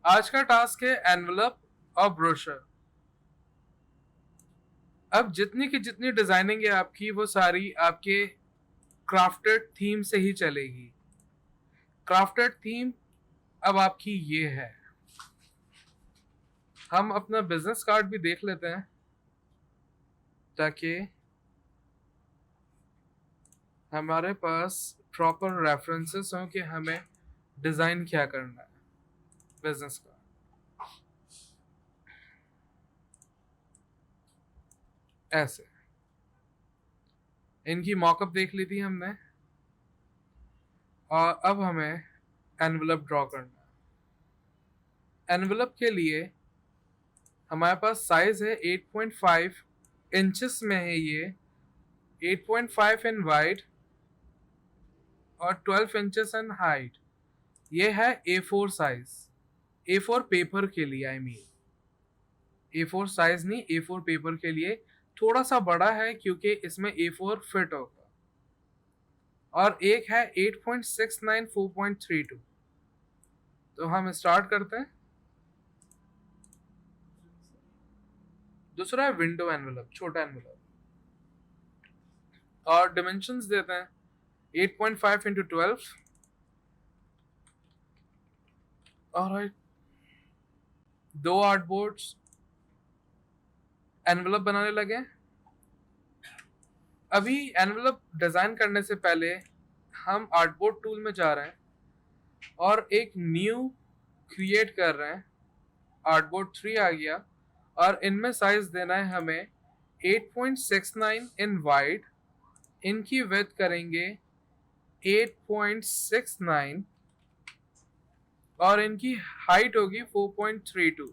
आज का टास्क है एनवलप और ब्रोशर। अब जितनी की जितनी डिजाइनिंग है आपकी वो सारी आपके क्राफ्टेड थीम से ही चलेगी। क्राफ्टेड थीम अब आपकी ये है। हम अपना बिजनेस कार्ड भी देख लेते हैं ताकि हमारे पास प्रॉपर रेफरेंसेस हों कि हमें डिजाइन क्या करना है बिजनेस का। ऐसे इनकी मॉकअप देख ली थी हमने और अब हमें एनवलप ड्रॉ करना है। एनवलप के लिए हमारे पास साइज है 8.5 इंचेस में है ये। 8.5 इन वाइड और 12 इंचेस इन हाइट। ये है A4 साइज। A4 पेपर के लिए आई मीन A4 साइज नहीं, A4 पेपर के लिए थोड़ा सा बड़ा है क्योंकि इसमें A4 फिट होगा। और एक है 8.69 4.32। तो हम स्टार्ट करते हैं। दूसरा है विंडो एनवलप, छोटा एनवलप और डिमेंशंस देते हैं 8.5 इंटू 12। और दो आर्टबोर्ड्स एनवलप बनाने लगे। अभी एनवलप डिजाइन करने से पहले हम आर्टबोर्ड टूल में जा रहे हैं और एक न्यू क्रिएट कर रहे हैं। आर्टबोर्ड 3 आ गया और इनमें साइज देना है हमें 8.69 इन वाइड। इनकी विड्थ करेंगे 8.69 और इनकी हाइट होगी 4.32।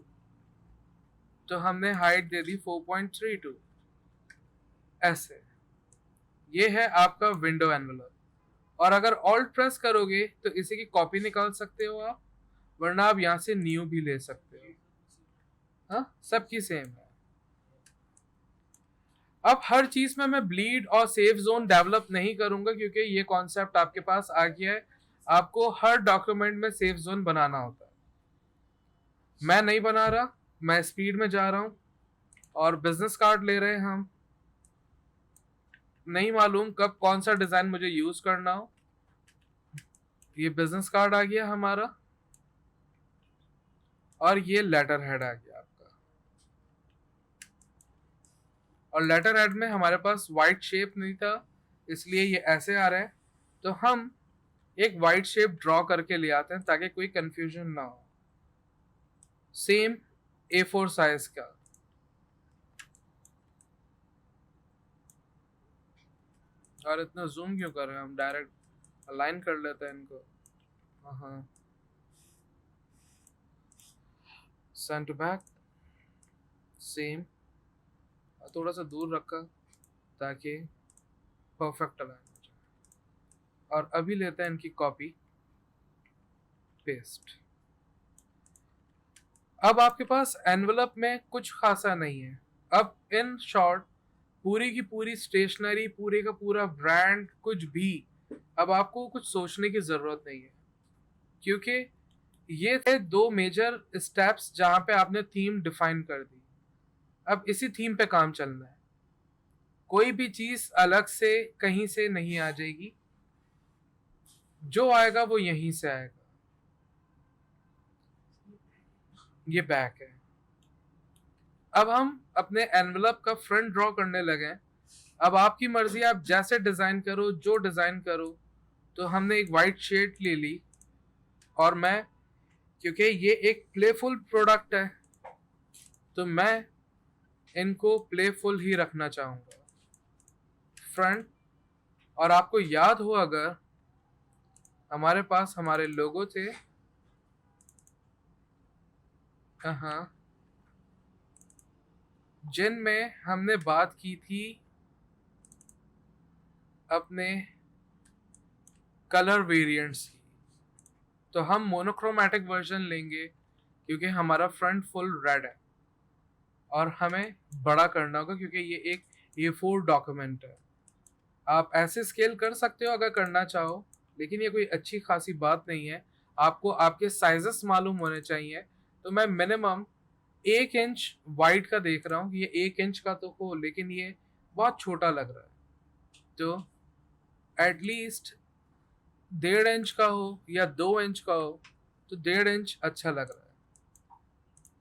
तो हमने हाइट दे दी 4.32। ऐसे ये है आपका विंडो एनवलप। और अगर ऑल्ट प्रेस करोगे तो इसी की कॉपी निकाल सकते हो आप, वरना आप यहाँ से न्यू भी ले सकते हो। हाँ, सबकी सेम है। अब हर चीज में मैं ब्लीड और सेफ जोन डेवलप नहीं करूंगा क्योंकि ये कॉन्सेप्ट आपके पास आ गया है। आपको हर डॉक्यूमेंट में सेफ जोन बनाना होता है। मैं नहीं बना रहा, मैं स्पीड में जा रहा हूं। और बिजनेस कार्ड ले रहे हैं हम। नहीं मालूम कब कौन सा डिजाइन मुझे यूज करना हो। ये बिजनेस कार्ड आ गया हमारा और ये लेटर हेड आ गया आपका। और लेटर हेड में हमारे पास वाइट शेप नहीं था इसलिए ये ऐसे आ रहे हैं। तो हम एक वाइट शेप ड्रॉ करके ले आते हैं ताकि कोई कंफ्यूजन ना हो। सेम A4 साइज का। और इतना जूम क्यों कर रहे हैं, हम डायरेक्ट अलाइन कर लेते हैं इनको। हाँ, सेंटर बैक सेम, थोड़ा सा दूर रखा ताकि परफेक्ट अलाइन हो जाए। और अभी लेते हैं इनकी कॉपी पेस्ट। अब आपके पास एनवलप में कुछ खासा नहीं है। अब इन शॉर्ट पूरी की पूरी स्टेशनरी, पूरे का पूरा ब्रांड, कुछ भी अब आपको कुछ सोचने की जरूरत नहीं है क्योंकि ये थे दो मेजर स्टेप्स जहां पे आपने थीम डिफाइन कर दी। अब इसी थीम पे काम चलना है। कोई भी चीज अलग से कहीं से नहीं आ जाएगी, जो आएगा वो यहीं से आएगा। ये बैक है। अब हम अपने एनवलप का फ्रंट ड्रॉ करने लगे। अब आपकी मर्जी, आप जैसे डिजाइन करो, जो डिजाइन करो। तो हमने एक वाइट शेड ले ली और मैं, क्योंकि ये एक प्लेफुल प्रोडक्ट है तो मैं इनको प्लेफुल ही रखना चाहूंगा फ्रंट। और आपको याद हो अगर हमारे पास हमारे लोगो थे, हाँ, जिनमें हमने बात की थी अपने कलर वेरिएंट्स की। तो हम मोनोक्रोमैटिक वर्जन लेंगे क्योंकि हमारा फ्रंट फुल रेड है और हमें बड़ा करना होगा क्योंकि ये एक A4 डॉक्यूमेंट है। आप ऐसे स्केल कर सकते हो अगर करना चाहो, लेकिन ये कोई अच्छी खासी बात नहीं है। आपको आपके साइजेस मालूम होने चाहिए तो मैं मिनिमम 1 इंच वाइड का देख रहा हूँ कि ये 1 इंच का तो हो, लेकिन ये बहुत छोटा लग रहा है। तो एटलीस्ट 1.5 इंच का हो या 2 इंच का हो, तो 1.5 इंच अच्छा लग रहा है।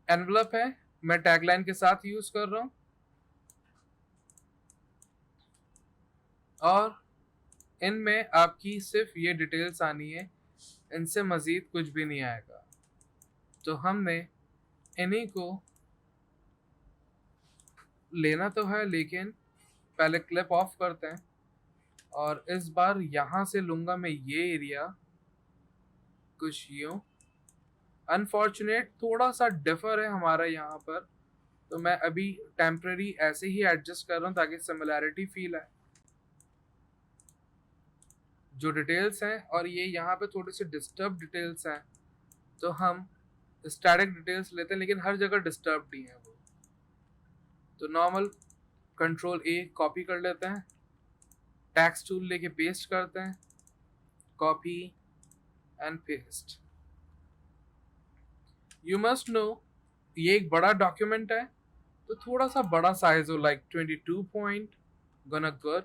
एनवलप है, मैं टैगलाइन के साथ यूज कर रहा हूँ, और इनमें आपकी सिर्फ ये डिटेल्स आनी है, इनसे मजीद कुछ भी नहीं आएगा। तो हमने इन्हीं को लेना तो है, लेकिन पहले क्लिप ऑफ करते हैं, और इस बार यहाँ से लूंगा मैं ये एरिया कुछ यूं। अनफॉर्चुनेट थोड़ा सा डिफर है हमारा यहाँ पर, तो मैं अभी टेम्पररी ऐसे ही एडजस्ट कर रहा हूँ ताकि सिमिलैरिटी फील आए। जो डिटेल्स हैं, और ये यहाँ पे थोड़ी सी डिस्टर्ब डिटेल्स हैं, तो हम स्टैटिक डिटेल्स लेते हैं, लेकिन हर जगह डिस्टर्ब नहीं है वो। तो नॉर्मल कंट्रोल ए कॉपी कर लेते हैं, टैक्स टूल लेके पेस्ट करते हैं, copy and paste. You must know ये एक बड़ा डॉक्यूमेंट है, तो थोड़ा सा बड़ा साइज हो, लाइक 22 पॉइंट गना गुड,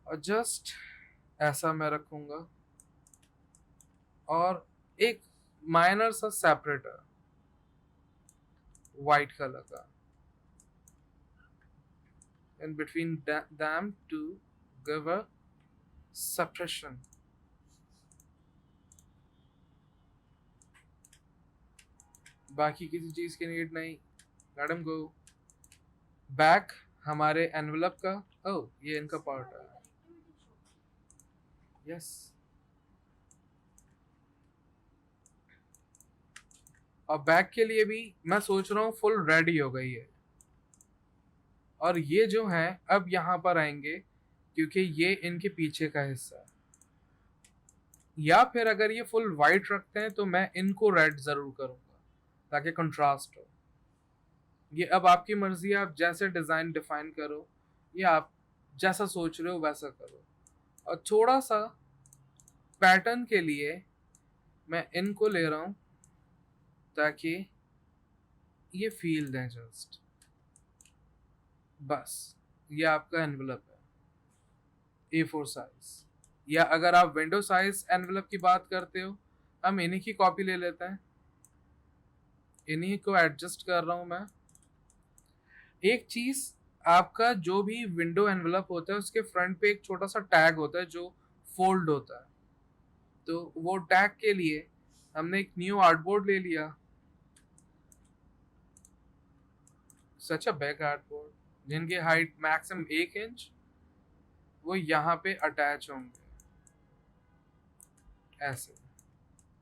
और जस्ट ऐसा मैं रखूंगा, और एक माइनर सा सेपरेटर वाइट कलर का in between them to give a suppression। बाकी किसी चीज की नीड नहीं, लेट हिम गो। बैक हमारे एनवलप का, ओह ये इनका पार्ट है, यस। और बैक के लिए भी मैं सोच रहा हूँ फुल रेडी हो गई है, और ये जो है अब यहाँ पर आएंगे क्योंकि ये इनके पीछे का हिस्सा है। या फिर अगर ये फुल वाइट रखते हैं तो मैं इनको रेड जरूर करूंगा ताकि कंट्रास्ट हो। ये अब आपकी मर्जी है, आप जैसे डिजाइन डिफाइन करो, या आप जैसा सोच रहे हो वैसा करो। और थोड़ा सा पैटर्न के लिए मैं इनको ले रहा हूं ताकि ये फील दें जस्ट, बस। ये आपका एनवलप है A4 साइज, या अगर आप विंडो साइज एनवलप की बात करते हो, हम इन्हीं की कॉपी ले लेते हैं, इन्हीं को एडजस्ट कर रहा हूं मैं। एक चीज, आपका जो भी विंडो एनवलप होता है उसके फ्रंट पे एक छोटा सा टैग होता है जो फोल्ड होता है, तो वो टैग के लिए हमने एक न्यू आर्टबोर्ड ले लिया, सच अ बिग आर्टबोर्ड जिनकी हाइट मैक्सिमम 1 इंच, वो यहाँ पे अटैच होंगे ऐसे,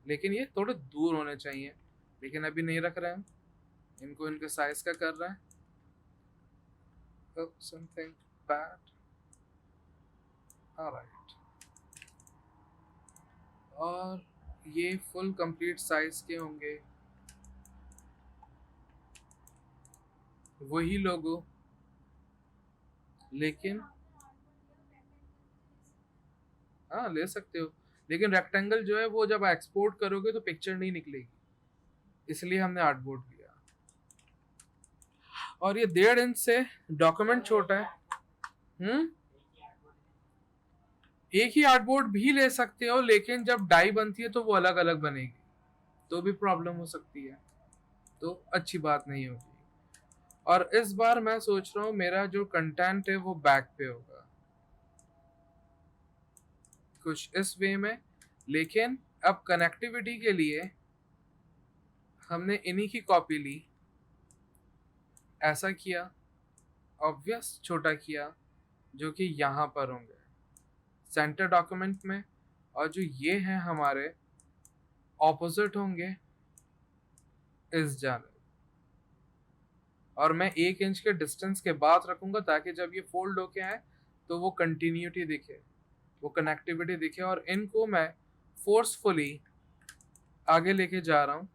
लेकिन ये थोड़े दूर होने चाहिए, लेकिन अभी नहीं रख रहे हैं, इनको इनके साइज का कर रहे हैं। Oh, something bad. Alright. और ये फुल कंप्लीट साइज के होंगे, वही लोगो, लेकिन हाँ ले सकते हो, लेकिन रेक्टेंगल जो है वो जब एक्सपोर्ट करोगे तो पिक्चर नहीं निकलेगी, इसलिए हमने आर्टबोर्ड लिया। और ये 1.5 इंच से डॉक्यूमेंट छोटा है। एक ही आर्टबोर्ड भी ले सकते हो, लेकिन जब डाई बनती है तो वो अलग अलग बनेगी, तो भी प्रॉब्लम हो सकती है, तो अच्छी बात नहीं होगी। और इस बार मैं सोच रहा हूँ मेरा जो कंटेंट है वो बैक पे होगा कुछ इस वे में, लेकिन अब कनेक्टिविटी के लिए हमने इन्हीं की कॉपी ली, ऐसा किया, ऑब्वियस छोटा किया, जो कि यहाँ पर होंगे सेंटर डॉक्यूमेंट में, और जो ये हैं हमारे ऑपोजिट होंगे इस जाने, और मैं 1 इंच के डिस्टेंस के बाद रखूंगा ताकि जब ये फोल्ड होके आए तो वो कंटिन्यूटी दिखे, वो कनेक्टिविटी दिखे, और इनको मैं फोर्सफुली आगे लेके जा रहा हूँ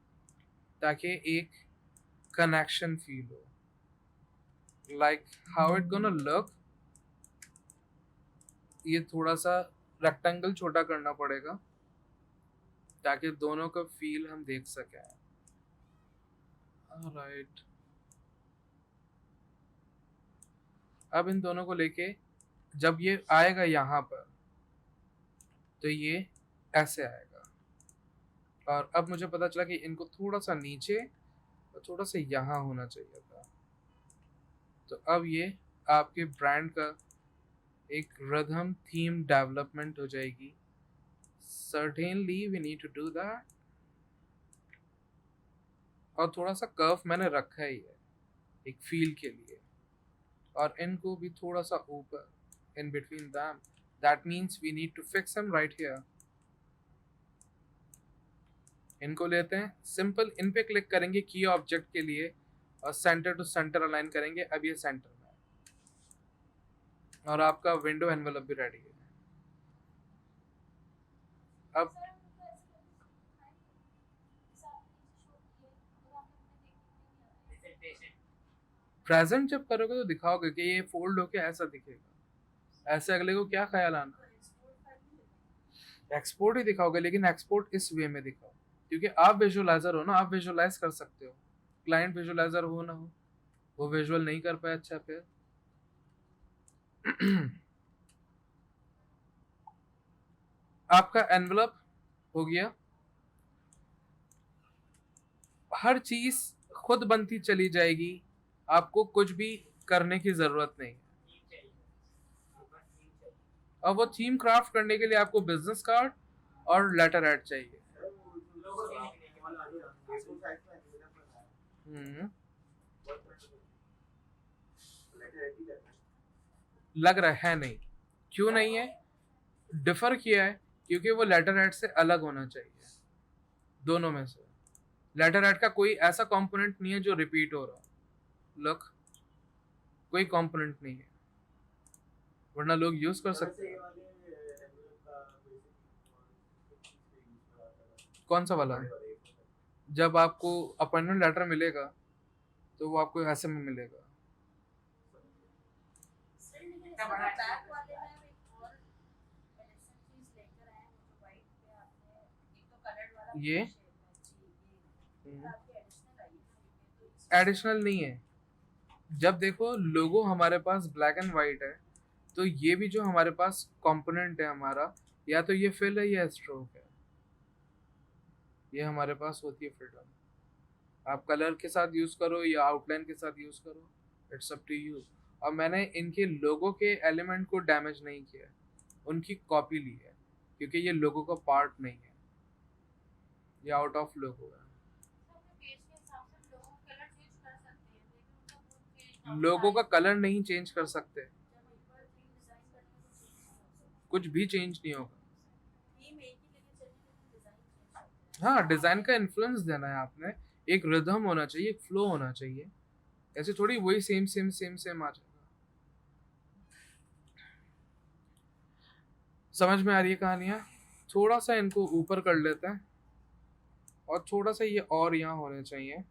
ताकि एक कनेक्शन फील हो, like how it gonna look. ये थोड़ा सा रेक्टेंगल छोटा करना पड़ेगा ताकि दोनों का फील हम देख सकें। राइट, अब इन दोनों को लेके जब ये आएगा यहाँ पर तो ये ऐसे आएगा। और अब मुझे पता चला कि इनको थोड़ा सा नीचे और थोड़ा सा यहाँ होना चाहिए था। तो अब ये आपके ब्रांड का एक रिदम थीम डेवलपमेंट हो जाएगी। Certainly we need to do that. और थोड़ा सा कर्व मैंने रखा ही है एक फील के लिए, और इनको भी थोड़ा सा ऊपर in between them. That means we need to fix him right here. इनको लेते हैं सिंपल, इन पे क्लिक करेंगे की ऑब्जेक्ट के लिए और सेंटर टू सेंटर अलाइन करेंगे। अब ये सेंटर में है और आपका विंडो एनवेलप भी रेडी है। अब प्रेजेंट जब करोगे तो दिखाओगे कि ये फोल्ड होके ऐसा दिखेगा। ऐसे अगले को क्या ख्याल आना, एक्सपोर्ट ही दिखाओगे, लेकिन एक्सपोर्ट इस वे में दिखाओ क्योंकि आप विजुअलाइजर हो ना, आप विजुअलाइज कर सकते हो। क्लाइंट विजुअलाइजर हो ना हो, वो विजुअल नहीं कर पाए, अच्छा फिर आपका एनवलप हो गया। हर चीज खुद बनती चली जाएगी, आपको कुछ भी करने की जरूरत नहीं है। और वो थीम क्राफ्ट करने के लिए आपको बिजनेस कार्ड और लेटर हेड चाहिए। हम्म, लग रहा है नहीं, क्यों नहीं है, डिफर किया है क्योंकि वो लेटर हेड से अलग होना चाहिए। दोनों में से लेटर हेड का कोई ऐसा कंपोनेंट नहीं है जो रिपीट हो रहा। लुक, कोई कंपोनेंट नहीं है, वरना लोग यूज कर सकते हैं। कौन सा वाला, जब आपको अपॉइंटमेंट लेटर मिलेगा तो वो आपको ऐसे में मिलेगा। ये एडिशनल नहीं है। जब देखो लोगो हमारे पास ब्लैक एंड वाइट है, तो ये भी जो हमारे पास कंपोनेंट है हमारा, या तो ये फिल है या स्ट्रोक है, ये हमारे पास होती है फ्रीडम। आप कलर के साथ यूज करो या आउटलाइन के साथ यूज करो, इट्स अप टू यू। और मैंने इनके लोगो के एलिमेंट को डैमेज नहीं किया, उनकी कॉपी ली है क्योंकि ये लोगो का पार्ट नहीं है, ये आउट ऑफ लोगो है। लोगों का कलर नहीं चेंज कर सकते, कुछ भी चेंज नहीं होगा। हाँ, डिजाइन का इन्फ्लुएंस देना है आपने, एक रिदम होना चाहिए, एक फ्लो होना चाहिए। ऐसे थोड़ी वही सेम सेम सेम सेम आ जाएगा। समझ में आ रही है कहानियाँ? थोड़ा सा इनको ऊपर कर लेते हैं और थोड़ा सा ये और यहाँ होने चाहिए,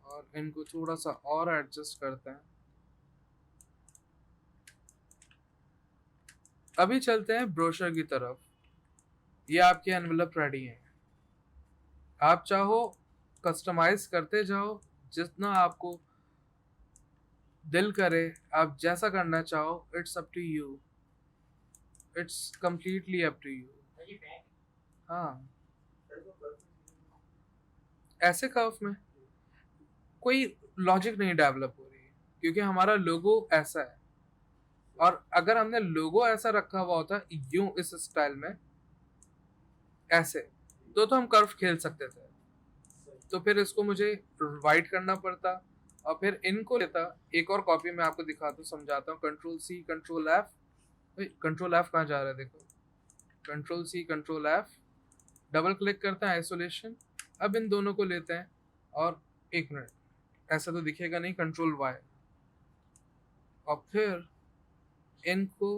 और इनको थोड़ा सा और एडजस्ट करते हैं। अभी चलते हैं ब्रोशर की तरफ। ये आपके एनवेलप रेडी हैं, आप चाहो कस्टमाइज करते जाओ जितना आपको दिल करे, आप जैसा करना चाहो, it's up to you, it's completely up to you. हाँ, ऐसे कर्व में कोई लॉजिक नहीं डेवलप हो रही है क्योंकि हमारा लोगो ऐसा है। और अगर हमने लोगो ऐसा रखा हुआ होता यूं इस स्टाइल में ऐसे, तो हम कर्व खेल सकते थे। तो फिर इसको मुझे वाइट करना पड़ता और फिर इनको लेता। एक और कॉपी मैं आपको दिखाता हूँ, समझाता हूँ। Control C control F, control F कहाँ जा रहा है देखो, control C control F, double click करते हैं आइसोलेशन। अब इन दोनों को लेते हैं और एक मिनट, ऐसा तो दिखेगा नहीं, कंट्रोल वाई, और फिर इनको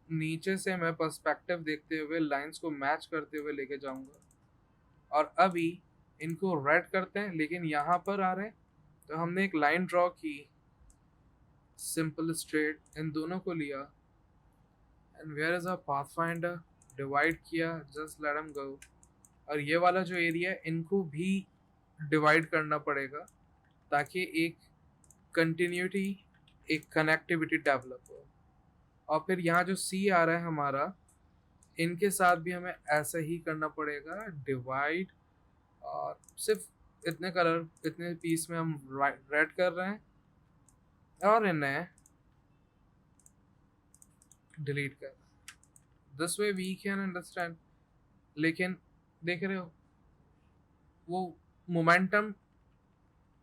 नीचे से मैं पर्सपेक्टिव देखते हुए लाइंस को मैच करते हुए लेके जाऊंगा। और अभी इनको रेड करते हैं लेकिन यहाँ पर आ रहे हैं, तो हमने एक लाइन ड्रॉ की सिंपल स्ट्रेट, इन दोनों को लिया and where is a pathfinder, divide किया, जस्ट लेट देम गो। और ये वाला जो एरिया है इनको भी डिवाइड करना पड़ेगा ताकि एक कंटिन्यूटी, एक कनेक्टिविटी डेवलप हो। और फिर यहाँ जो सी आ रहा है हमारा, इनके साथ भी हमें ऐसा ही करना पड़ेगा, डिवाइड। और सिर्फ इतने कलर, इतने पीस में हम रेड कर रहे हैं और इन्हें डिलीट कर रहे हैं। This way we can understand. लेकिन देख रहे हो वो मोमेंटम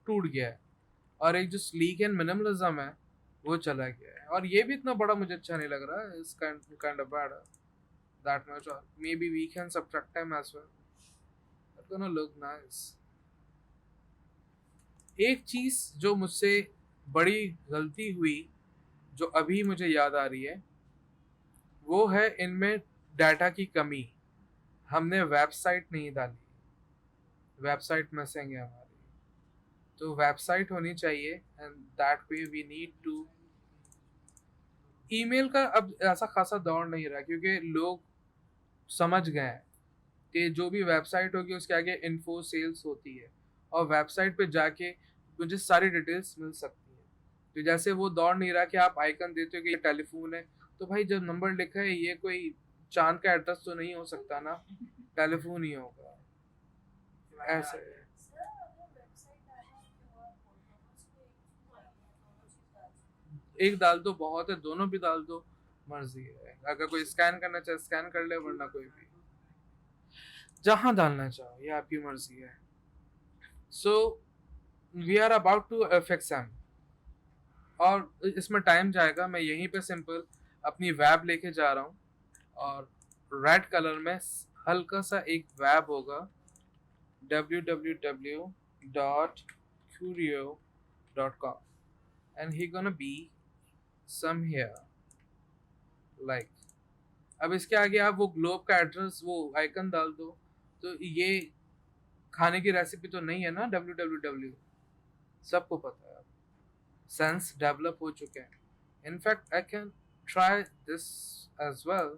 टूट गया है और एक जो स्लीक एंड मिनिमलिज्म है वो चला गया है। और ये भी इतना बड़ा मुझे अच्छा नहीं लग रहा है, इस kind of bad that much, or maybe we can subtract time as well. It's gonna look nice. एक चीज जो मुझसे बड़ी गलती हुई, जो अभी मुझे याद आ रही है, वो है इनमें डाटा की कमी। हमने वेबसाइट नहीं डाली, वेबसाइट मिसिंग है हमारी। तो वेबसाइट होनी चाहिए and that way we need to. Email का अब ऐसा खासा दौर नहीं रहा क्योंकि लोग समझ गए हैं कि जो भी वेबसाइट होगी उसके आगे इन्फो सेल्स होती है और वेबसाइट पे जाके मुझे सारी डिटेल्स मिल सकती है। तो जैसे वो दौर नहीं रहा कि आप आइकन देते हो कि ये टेलीफोन है, तो भाई जब नंबर लिखा है ये कोई चांद का एड्रेस तो नहीं हो सकता ना, टेलीफोन ही होगा। ऐसे एक डाल दो बहुत है, दोनों भी डाल दो, मर्जी है। अगर कोई स्कैन करना चाहे स्कैन कर ले, वरना कोई भी जहां डालना चाहो, ये आपकी मर्जी है। So we are about to fix um, और इसमें टाइम जाएगा। मैं यहीं पे सिंपल अपनी वेब लेके जा रहा हूँ और रेड कलर में हल्का सा एक वेब होगा, www.curio.com, and he gonna be some here like। अब इसके आगे आप वो ग्लोब का एड्रेस, वो आइकन डाल दो, तो ये खाने की रेसिपी तो नहीं है ना www, सबको पता है। सेंस डेवलप हो चुके हैं। In fact I can try this as well,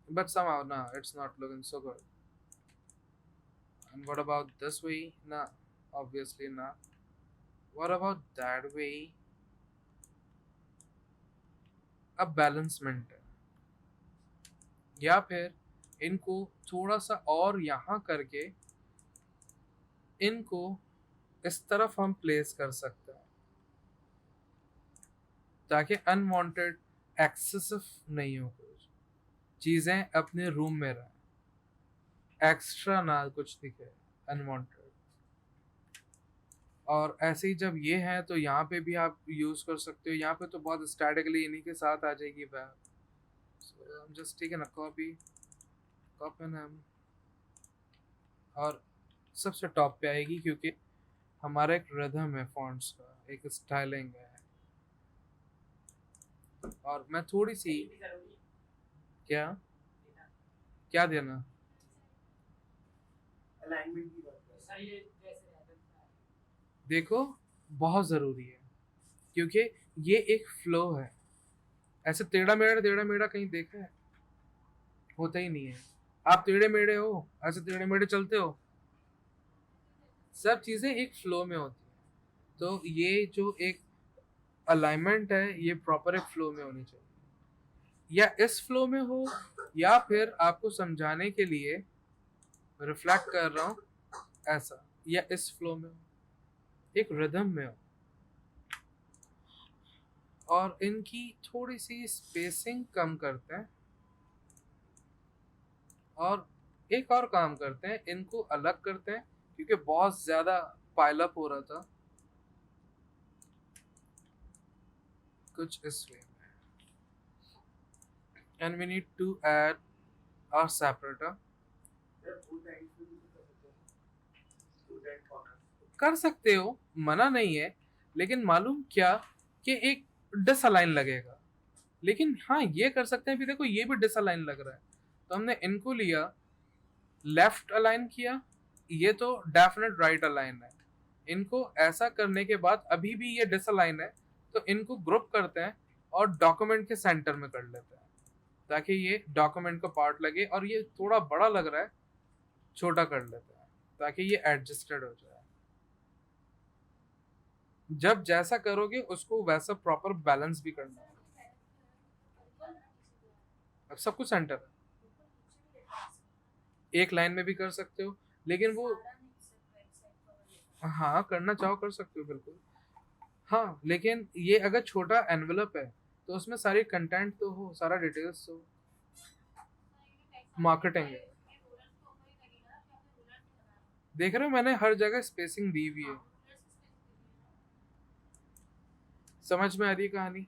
but somehow no, it's not looking so good. And what about this way? Nah, obviously not. What about that way? अब बैलेंसमेंट है, या फिर इनको थोड़ा सा और यहाँ करके इनको इस तरफ हम प्लेस कर सकते हैं ताकि अनवांटेड एक्सेसिव नहीं हो, कुछ चीजें अपने रूम में रहें, एक्स्ट्रा ना कुछ दिखे अनवांटेड। और ऐसे ही जब ये है तो यहाँ पे भी आप यूज कर सकते हो। यहाँ पे तो बहुत स्टैटिकली इन्हीं के साथ आ जाएगी bag. So I am just taking a copy um, और सबसे टॉप पे आएगी क्योंकि हमारा एक रिदम है फॉन्ट्स का, एक स्टाइलिंग है। और मैं थोड़ी सी क्या क्या देना, देखो बहुत ज़रूरी है क्योंकि ये एक फ्लो है। ऐसे टेढ़ा मेढ़ा कहीं देखा है? होता ही नहीं है। आप टेढ़े मेढ़े हो, ऐसे टेढ़े मेढ़े चलते हो, सब चीज़ें एक फ्लो में होती हैं। तो ये जो एक अलाइनमेंट है ये प्रॉपर एक फ्लो में होनी चाहिए, या इस फ्लो में हो, या फिर आपको समझाने के लिए रिफ्लेक्ट कर रहा हूँ ऐसा, या इस फ्लो में हो, एक रिदम में हो। और इनकी थोड़ी सी स्पेसिंग कम करते हैं और एक और काम करते हैं, इनको अलग करते हैं क्योंकि बहुत ज़्यादा पाइल अप हो रहा था, कुछ इस वे में। And we need to add our separator. कर सकते हो, मना नहीं है, लेकिन मालूम क्या कि एक डिसअलाइन लगेगा। लेकिन हाँ ये कर सकते हैं, भी देखो ये भी डिसअलाइन लग रहा है, तो हमने इनको लिया, लेफ्ट अलाइन किया, ये तो डेफिनेट राइट अलाइन है। इनको ऐसा करने के बाद अभी भी ये डिसअलाइन है, तो इनको ग्रुप करते हैं और डॉक्यूमेंट के सेंटर में कर लेते हैं। ताकि ये डॉक्यूमेंट का पार्ट लगे, और ये थोड़ा बड़ा लग रहा है, छोटा कर लेते हैं ताकि ये एडजस्टेड हो जाए। जब जैसा करोगे उसको वैसा प्रॉपर बैलेंस भी करना है। अब सब कुछ सेंटर है, एक लाइन में भी कर सकते हो, लेकिन वो हाँ करना चाहो कर सकते हो बिल्कुल। हाँ लेकिन ये अगर छोटा एनवेलप है तो उसमें सारी कंटेंट तो हो, सारा डिटेल्स तो, मार्केटिंग है। देख रहे हो मैंने हर जगह स्पेसिंग दी हुई है। समझ में आ रही है कहानी?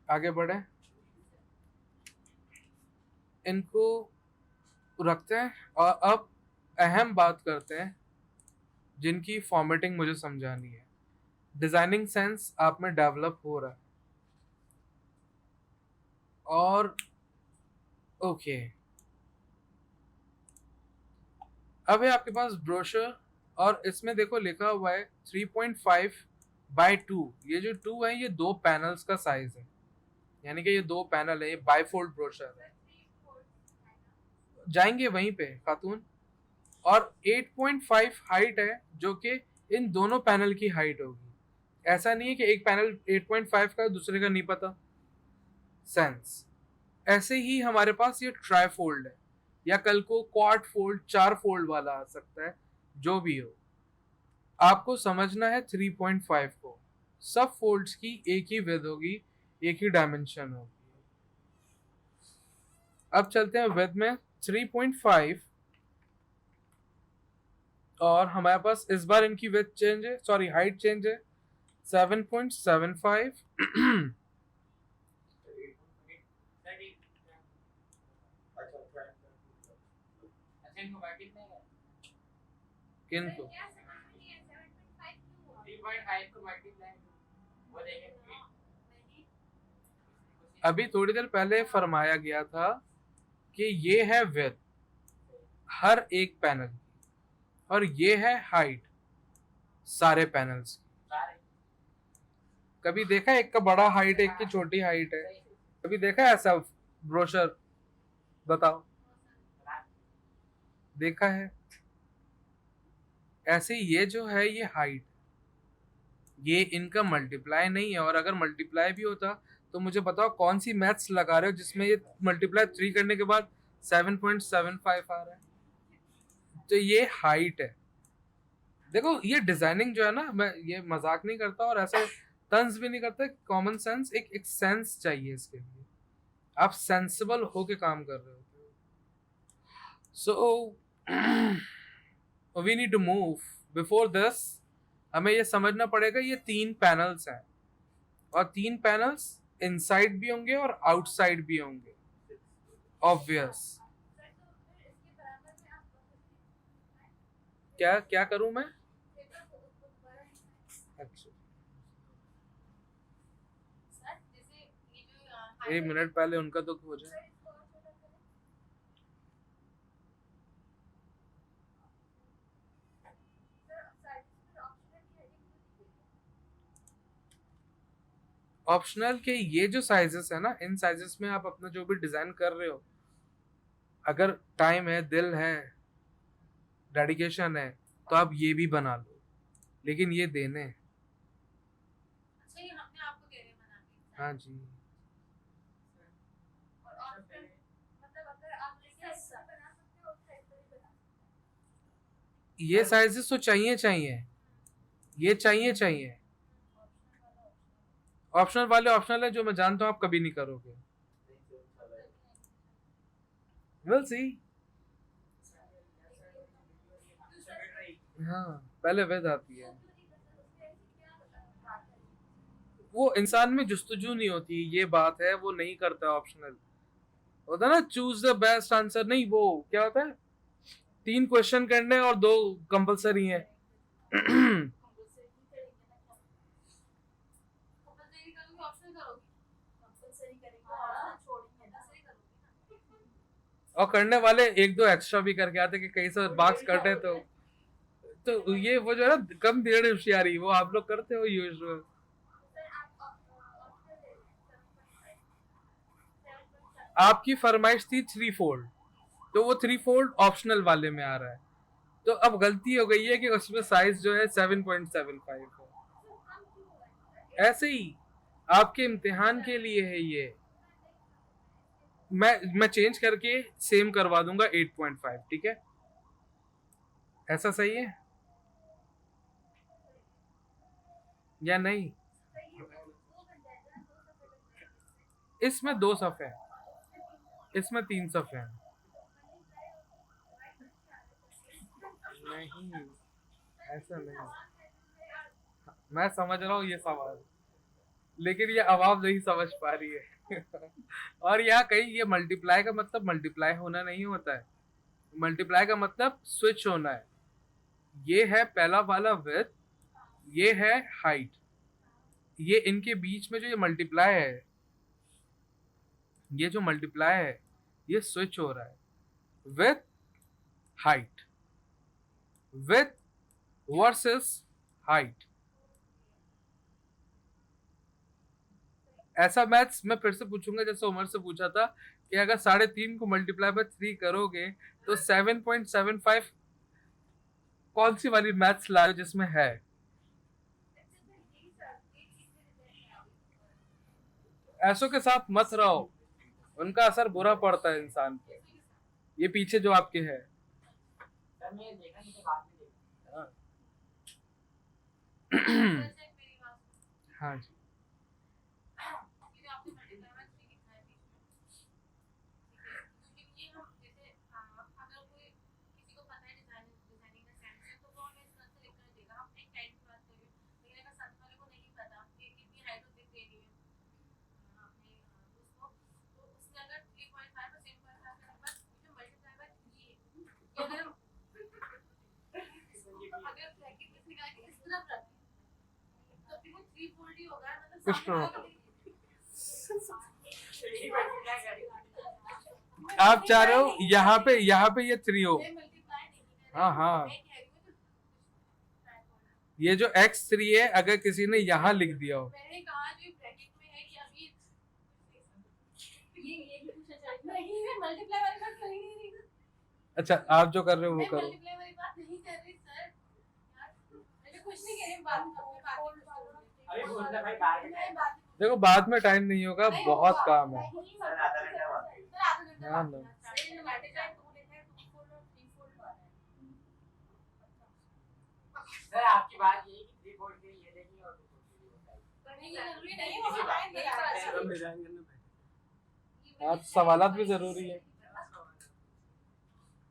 आगे बढ़े, इनको रखते हैं और अब अहम बात करते हैं जिनकी फॉर्मेटिंग मुझे समझानी है। डिजाइनिंग सेंस आप में डेवलप हो रहा है, और ओके अब है आपके पास ब्रोशर, और इसमें देखो लिखा हुआ है 3.5/2। ये जो 2 है ये 2 पैनल्स का साइज है, यानी कि ये 2 पैनल है, ये बाइफोल्ड ब्रोशर है। जाएंगे वहीं पे खातून। और 8.5 हाइट है, जो कि इन दोनों पैनल की हाइट होगी। ऐसा नहीं है कि एक पैनल 8.5 का दूसरे का नहीं पता। सेंस ऐसे ही हमारे पास ये ट्राईफोल्ड है, या कल को क्वाड फोल्ड 4 फोल्ड वाला आ सकता है, जो भी हो। आपको समझना है 3.5 को, सब फोल्ड्स की एक ही विड्थ होगी, एक ही डायमेंशन होगी। अब चलते हैं विड्थ में 3.5, और हमारे पास इस बार इनकी विड्थ चेंज है, सॉरी हाइट चेंज है 7.75। किनको? अभी थोड़ी देर पहले फरमाया गया था कि ये है विड्थ हर एक पैनल की, और ये है हाइट सारे पैनल्स की। कभी देखा एक का बड़ा हाइट एक की छोटी हाइट है? कभी देखा ऐसा ब्रोशर? बताओ, देखा है? ऐसे ये जो है ये हाइट, ये इनका मल्टीप्लाई नहीं है, और अगर मल्टीप्लाई भी होता तो मुझे बताओ कौन सी मैथ्स लगा रहे हो जिसमें ये मल्टीप्लाई 3 करने के बाद 7.75 आ रहा है? तो ये हाइट है। देखो ये डिजाइनिंग जो है ना, मैं ये मजाक नहीं करता और ऐसे तंज भी नहीं करता, कॉमन सेंस, एक सेंस चाहिए इसके लिए। आप सेंसिबल होके काम कर रहे होते हो। So we need to move. Before this हमें ये समझना पड़ेगा ये 3 पैनल्स हैं, और 3 पैनल्स इनसाइड भी होंगे और आउटसाइड भी होंगे, ऑब्वियस। क्या क्या करूं मैं? अच्छा, 1 मिनट पहले उनका तो हो जाए। ऑप्शनल के ये जो साइजेस है ना, इन साइजेस में आप अपना जो भी डिजाइन कर रहे हो, अगर टाइम है, दिल है, डेडिकेशन है, तो आप ये भी बना लो, लेकिन ये देने हैं। अच्छा, ये हमने आपको दे रहे बना के? हाँ जी। और ऑप्शन मतलब अगर आप ऐसा बना सकते हो तो ऐसा भी बना सकते हो। ये साइजेस तो चाहिए चाहिए, ये चाहिए चाहिए। ऑप्शनल वाले ऑप्शनल है, जो मैं जानता हूँ आप कभी नहीं करोगे। Will see. हाँ पहले वेद आती है। वो इंसान में जुस्तजू नहीं होती, ये बात है, वो नहीं करता ऑप्शनल। होता ना चूज द बेस्ट आंसर, नहीं वो क्या होता है, 3 क्वेश्चन करने और 2 कंपलसरी है। और करने वाले 1-2 एक्स्ट्रा भी करके आते कि कहीं से बाक्स कटे तो ये वो जो है ना कम देर होशियारी, वो आप लोग करते हो यूजुअल। आपकी फरमाइश थी 3 फोल्ड, तो वो 3 फोल्ड ऑप्शनल वाले में आ रहा है। तो अब गलती हो गई है कि उसमें साइज जो है 7.75 है। ऐसे ही आपके इम्तिहान के लिए है ये। मैं चेंज करके सेम करवा दूंगा 8.5, ठीक है? ऐसा सही है या नहीं? इसमें 2 सफ़े हैं, इसमें 3 सफ़े हैं। नहीं, ऐसा नहीं। मैं समझ रहा हूँ ये सवाल, लेकिन ये आवाम नहीं समझ पा रही है। और यहाँ कहीं ये मल्टीप्लाई का मतलब मल्टीप्लाई होना नहीं होता है। मल्टीप्लाई का मतलब स्विच होना है। ये है पहला वाला विड्थ, ये है हाइट। ये इनके बीच में जो ये मल्टीप्लाई है, ये जो मल्टीप्लाई है, ये स्विच हो रहा है with height, with versus height. ऐसा मैथ्स मैं फिर से पूछूंगा जैसे उमर से पूछा था कि अगर 3.5 को मल्टीप्लाई बाय 3 करोगे तो 7.75 कौन सी वाली मैथ्स ला जिसमें है? ऐसों के साथ मत रहो, उनका असर बुरा पड़ता है इंसान पे। ये पीछे जो आपके है, हाँ जी। इस तरह आप चाह रहे हो यहाँ पे ये 3 हो। हाँ हाँ, ये जो x3 है अगर किसी ने यहाँ लिख दिया हो, अच्छा आप जो कर रहे हो वो करो। देखो बाद में टाइम नहीं होगा, बहुत काम है। हाँ ना, आपकी बात यही कि 3 वोल्ट के लिए लेंगे और 2 आप सवालात भी जरूरी है।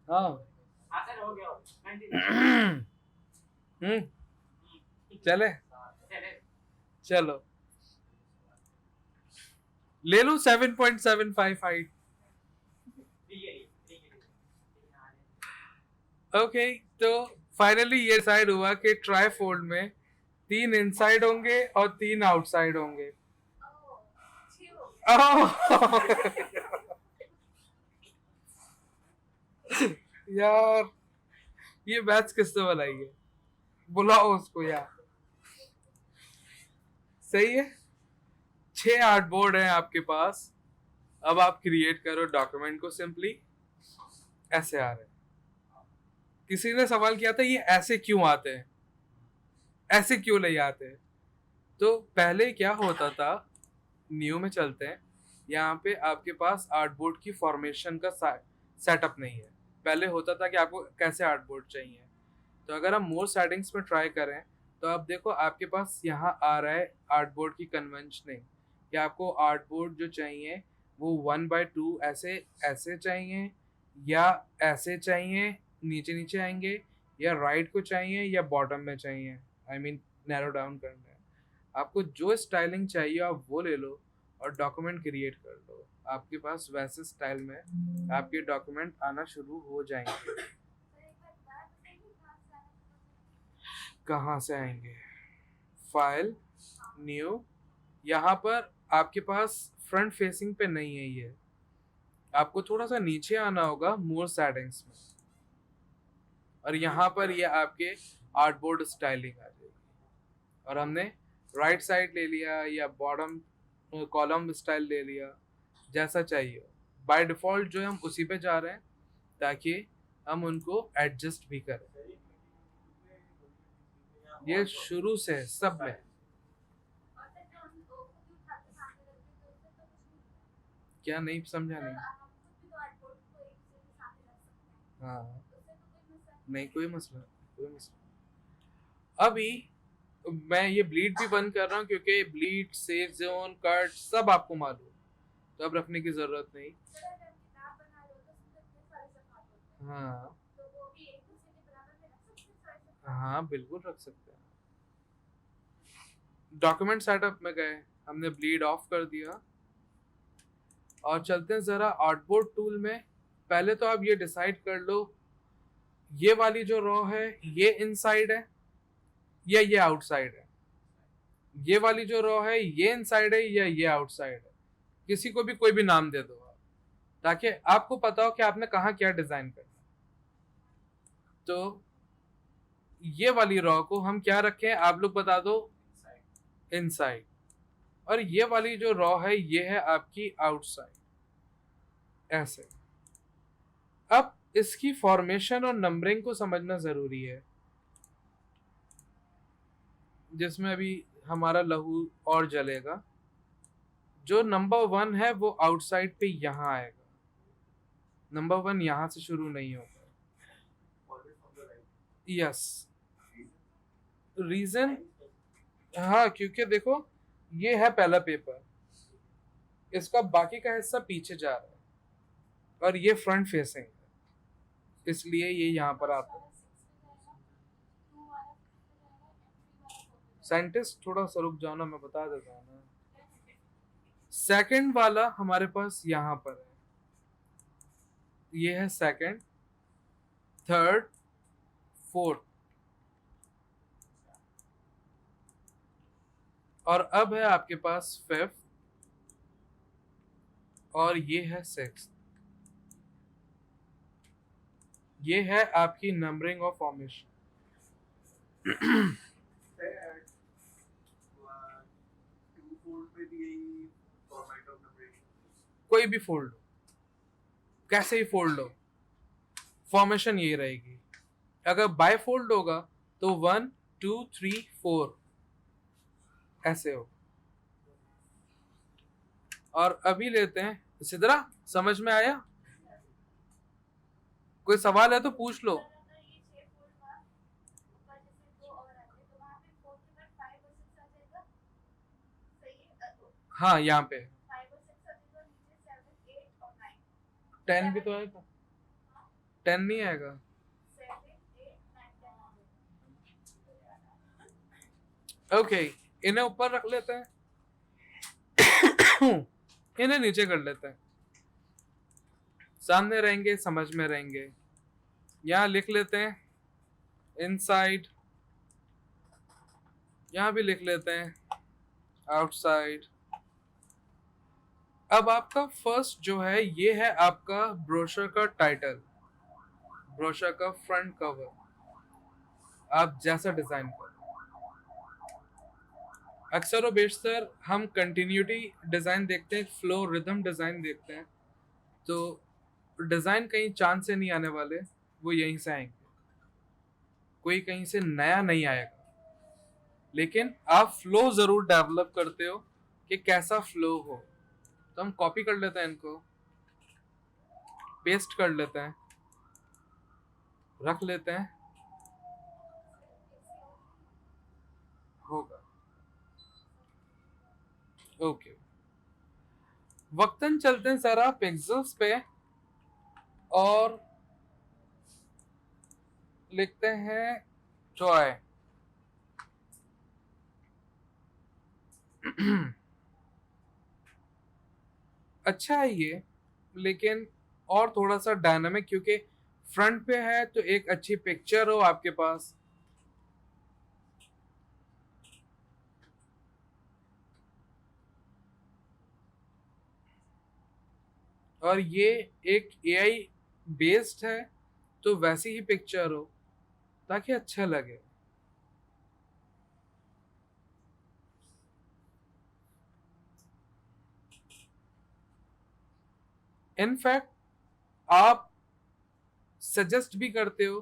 हाँ हो गया। चले चलो ले लो 7.75 हाइट। ओके, तो फाइनली ये डिसाइड हुआ कि ट्राईफोल्ड में 3 इनसाइड होंगे और 3 आउटसाइड होंगे। यार ये मैथ्स किसने बनाई है? बुलाओ उसको यार। सही है, 6 आर्ट बोर्ड है आपके पास। अब आप क्रिएट करो डॉक्यूमेंट को सिंपली। ऐसे आ रहे हैं। किसी ने सवाल किया था ये ऐसे क्यों आते हैं, ऐसे क्यों नहीं आते? तो पहले क्या होता था, न्यू में चलते हैं। यहाँ पे आपके पास आर्टबोर्ड की फॉर्मेशन का सेटअप नहीं है। पहले होता था कि आपको कैसे आर्टबोर्ड चाहिए। तो अगर हम मोर सेटिंग्स में ट्राई करें तो आप देखो आपके पास यहाँ आ रहा है आर्टबोर्ड की कन्वेंशनिंग कि आपको आर्टबोर्ड जो चाहिए वो 1/2 ऐसे ऐसे चाहिए या ऐसे चाहिए, नीचे नीचे आएंगे, या राइट को चाहिए या बॉटम में चाहिए। आई मीन नैरो डाउन करना है। आपको जो स्टाइलिंग चाहिए आप वो ले लो और डॉक्यूमेंट क्रिएट कर लो। आपके पास वैसे स्टाइल में आपके डॉक्यूमेंट आना शुरू हो जाएंगे। कहाँ से आएंगे? फाइल, न्यू, यहाँ पर आपके पास फ्रंट फेसिंग पे नहीं है ये, आपको थोड़ा सा नीचे आना होगा मोर सेटिंग्स में, और यहाँ पर ये आपके आर्टबोर्ड स्टाइलिंग आ जाएगी। और हमने राइट साइड ले लिया या बॉटम कॉलम स्टाइल ले लिया, जैसा चाहिए। बाय डिफ़ॉल्ट जो है हम उसी पे जा रहे हैं ताकि हम उनको एडजस्ट भी करें। ये शुरू से है सब में। क्या नहीं समझा? नहीं। हाँ, नहीं कोई मसला नहीं, कोई मसला। अभी मैं ये ब्लीड भी बंद कर रहा हूँ क्योंकि ब्लीड, सेफ जोन, कट सब आपको मालूम, तो अब रखने की जरूरत नहीं। हाँ हाँ, बिल्कुल रख सकते हैं। डॉक्यूमेंट सेटअप में गए, हमने ब्लीड ऑफ कर दिया और चलते हैं जरा आर्टबोर्ड टूल में। पहले तो आप ये डिसाइड कर लो ये वाली जो रॉ है ये इनसाइड है या ये आउटसाइड है। ये वाली जो रॉ है ये इनसाइड है या ये आउटसाइड है। किसी को भी कोई भी नाम दे दो आप, ताकि आपको पता हो कि आपने कहाँ क्या डिजाइन करना। तो ये वाली रॉ को हम क्या रखें, आप लोग बता दो। इनसाइड। और ये वाली जो रॉ है ये है आपकी आउटसाइड। ऐसे। अब इसकी फॉर्मेशन और नंबरिंग को समझना जरूरी है, जिसमें अभी हमारा लहू और जलेगा। जो नंबर 1 है वो आउटसाइड पे यहां आएगा। नंबर 1 यहां से शुरू नहीं होगा। यस। रीजन, हाँ क्योंकि देखो ये है पहला पेपर, इसका बाकी का हिस्सा पीछे जा रहा है और ये फ्रंट फेसिंग है, इसलिए ये यहाँ पर आता है। साइंटिस्ट थोड़ा सा रुक जाओ ना, मैं बता देता हूँ ना। सेकंड वाला हमारे पास यहाँ पर है, ये है सेकंड, थर्ड, फोर्थ, और अब है आपके पास फिफ्थ, और ये है सिक्स्थ। ये है आपकी नंबरिंग ऑफ फॉर्मेशन। कोई भी फोल्ड हो, कैसे ही फोल्ड हो, फॉर्मेशन यही रहेगी। अगर बाय फोल्ड होगा तो 1 2 3 4 ऐसे हो। और अभी लेते हैं सिद्रा, समझ में आया? कोई सवाल है तो पूछ लो। हाँ यहाँ पे 10 भी तो आएगा, 10 नहीं आएगा। ओके, इन्हें ऊपर रख लेते हैं, इन्हें नीचे कर लेते हैं, सामने रहेंगे समझ में रहेंगे। यहाँ लिख लेते हैं इनसाइड, यहाँ भी लिख लेते हैं आउटसाइड। अब आपका फर्स्ट जो है ये है आपका ब्रोशर का टाइटल, ब्रोशर का फ्रंट कवर, आप जैसा डिजाइन करो। अक्सर और बेशतर हम कंटिन्यूटी डिजाइन देखते हैं, फ्लो रिदम डिजाइन देखते हैं, तो डिजाइन कहीं चांद से नहीं आने वाले, वो यहीं से आएंगे, कोई कहीं से नया नहीं आएगा। लेकिन आप फ्लो जरूर डेवलप करते हो कि कैसा फ्लो हो। तो हम कॉपी कर लेते हैं, इनको पेस्ट कर लेते हैं, रख लेते हैं, होगा। ओके, वक्तन चलते हैं जरा पिक्सेल्स पे और लिखते हैं टॉय। अच्छा है ये, लेकिन और थोड़ा सा डायनामिक, क्योंकि फ्रंट पे है तो एक अच्छी पिक्चर हो आपके पास। और ये एक एआई बेस्ड है तो वैसी ही पिक्चर हो ताकि अच्छा लगे। इनफैक्ट आप सजेस्ट भी करते हो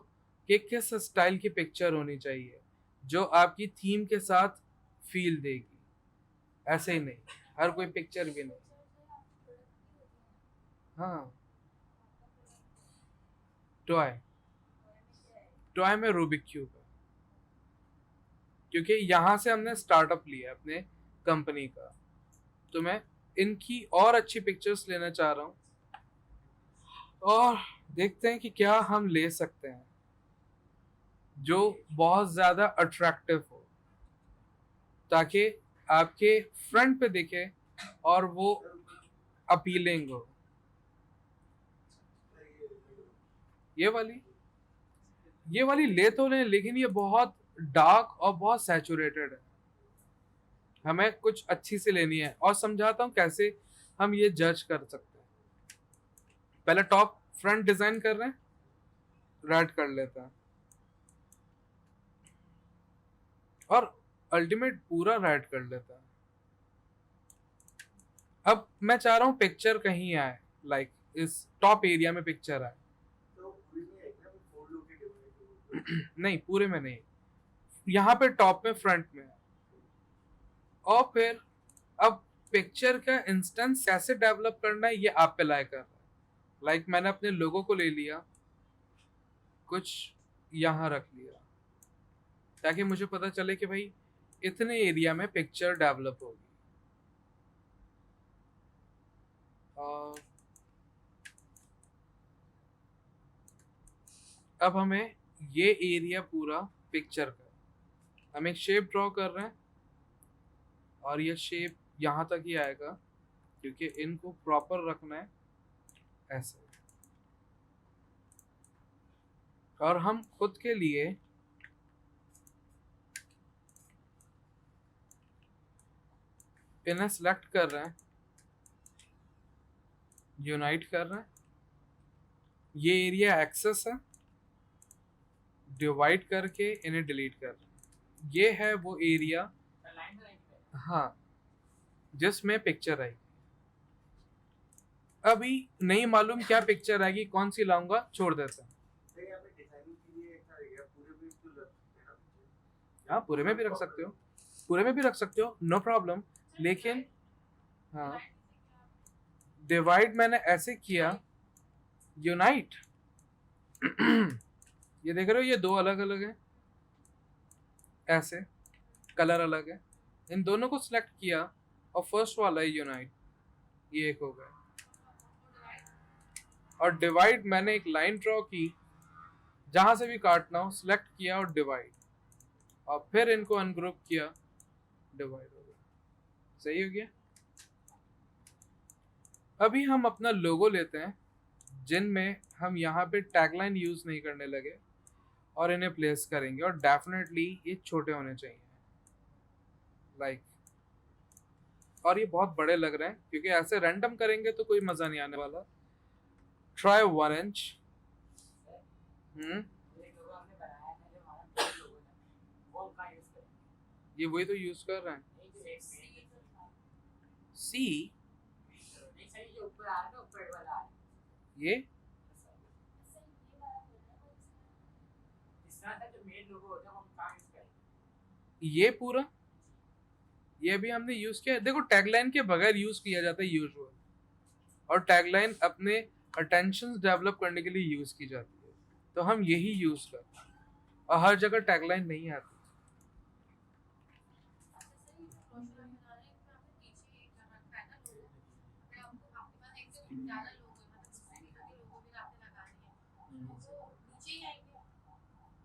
कि किस स्टाइल की पिक्चर होनी चाहिए जो आपकी थीम के साथ फील देगी। ऐसे ही नहीं, हर कोई पिक्चर भी नहीं। हाँ, टॉय टॉय में रूबिक क्यूब है, क्योंकि यहाँ से हमने स्टार्टअप लिया है अपने कंपनी का, तो मैं इनकी और अच्छी पिक्चर्स लेना चाह रहा हूँ और देखते हैं कि क्या हम ले सकते हैं जो बहुत ज़्यादा अट्रैक्टिव हो, ताकि आपके फ्रंट पे दिखे और वो अपीलिंग हो। ये वाली ये वाली ले तो लें, लेकिन ये बहुत डार्क और बहुत सैचुरेटेड है। हमें कुछ अच्छी से लेनी है और समझाता हूँ कैसे हम ये जज कर सकते हैं। पहले टॉप फ्रंट डिजाइन कर रहे हैं, रेड कर लेते हैं और अल्टीमेट पूरा रेड कर लेता है। अब मैं चाह रहा हूँ पिक्चर कहीं आए, लाइक इस टॉप एरिया में पिक्चर आए। नहीं, पूरे में नहीं, यहाँ पे टॉप में फ्रंट में। और फिर अब पिक्चर का इंस्टेंस कैसे डेवलप करना है ये आप पे लाइक कर रहा है। लाइक मैंने अपने लोगों को ले लिया, कुछ यहाँ रख लिया, ताकि मुझे पता चले कि भाई इतने एरिया में पिक्चर डेवलप होगी। और अब हमें ये एरिया पूरा पिक्चर का, हम एक शेप ड्रॉ कर रहे हैं और ये शेप यहाँ तक ही आएगा, क्योंकि इनको प्रॉपर रखना है ऐसे। और हम खुद के लिए इन्हें सेलेक्ट कर रहे हैं, यूनाइट कर रहे हैं। ये एरिया एक्सेस है, डिवाइड करके इन्हें डिलीट कर रहे हैं। ये है वो एरिया, लाइन में रहेंगे। हाँ, जिसमें पिक्चर आएगी। अभी नहीं मालूम क्या पिक्चर आएगी, कौन सी लाऊंगा, छोड़ देते हैं। हाँ, पूरे में भी रख सकते हो, पूरे में भी रख सकते हो, नो प्रॉब्लम। लेकिन हाँ, डिवाइड मैंने ऐसे किया, यूनाइट ये देख रहे हो, ये दो अलग अलग है, ऐसे कलर अलग है। इन दोनों को सिलेक्ट किया और फर्स्ट वाला है यूनाइट, ये एक हो गया। और डिवाइड मैंने एक लाइन ड्रॉ की, जहां से भी काटना हो सिलेक्ट किया और डिवाइड, और फिर इनको अनग्रुप किया, डिवाइड हो गया। सही हो गया। अभी हम अपना लोगो लेते हैं, जिनमें हम यहाँ पे टैगलाइन यूज नहीं करने लगे, और इन्हें प्लेस करेंगे। और डेफिनेटली ये छोटे होने चाहिए, लाइक और ये बहुत बड़े लग रहे हैं, क्योंकि ऐसे रैंडम करेंगे तो कोई मजा नहीं आने वाला। Try 1 inch. एक लोगो हमने बनाया था जो हमारा पेज लोगो था, वो उनका यूज करें। ये वही तो यूज कर रहे हैं। नहीं जो एक पेज सी, नहीं सही, जो ऊपर आ रहा है ना, ऊपर वाला आ रहा है। ये इस तरह का जो मेन लोगो होता है वो हम कहाँ यूज करें। ये पूरा, ये भी हमने यूज किया है। देखो, टैगलाइन के बगैर यूज किया जाता है यूजुअल, और टैगलाइन अपने अटेंशन डेवलप करने के लिए यूज की जाती है, तो हम यही यूज करते हैं। और हर जगह टैगलाइन नहीं आती।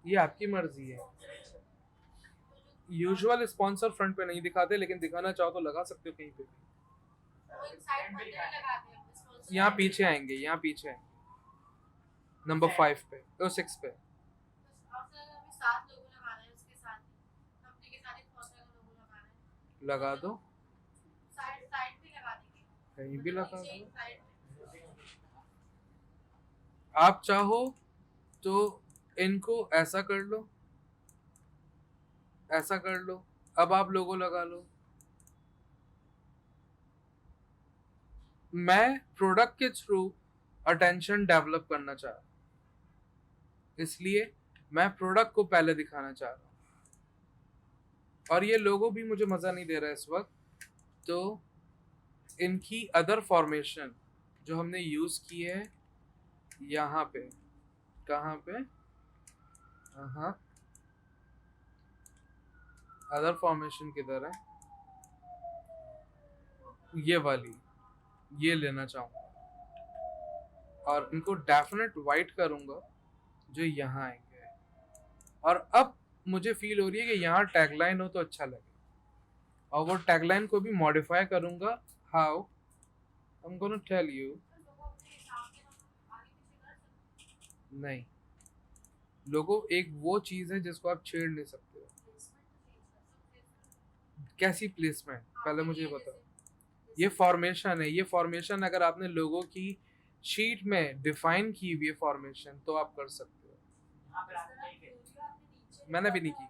ये आपकी मर्जी है। यूजुअल स्पॉन्सर फ्रंट पे नहीं दिखाते, लेकिन दिखाना चाहो तो लगा सकते हो कहीं पे भी। यहाँ पीछे आएंगे, यहाँ पीछे आएंगे, नंबर 5 पे और 6 पे लगा दो, कहीं भी लगा दो। आप चाहो तो इनको ऐसा कर लो, ऐसा कर लो। अब आप लोगो लगा लो। मैं प्रोडक्ट के थ्रू अटेंशन डेवलप करना चाह रहा हूँ, इसलिए मैं प्रोडक्ट को पहले दिखाना चाह रहा हूँ। और ये लोगो भी मुझे मज़ा नहीं दे रहा है इस वक्त, तो इनकी अदर फॉर्मेशन जो हमने यूज़ की है यहाँ पे, कहाँ पे, हाँ, अदर फॉर्मेशन किधर है, ये वाली, ये लेना चाहूँगा और इनको डेफिनेट वाइट करूँगा जो यहाँ आएंगे। और अब मुझे फील हो रही है कि यहाँ टैगलाइन हो तो अच्छा लगे, और वो टैगलाइन को भी मॉडिफाई करूँगा। How, I am gonna tell you. नहीं, लोगो एक वो चीज़ है जिसको आप छेड़ नहीं सकते हो। कैसी प्लेसमेंट, पहले मुझे ये बताओ। ये फॉर्मेशन है, ये फॉर्मेशन अगर आपने लोगों की शीट में डिफाइन की हुई है फॉर्मेशन तो आप कर सकते हो। यहाँ पर आपने नहीं किया। मैंने भी नहीं की।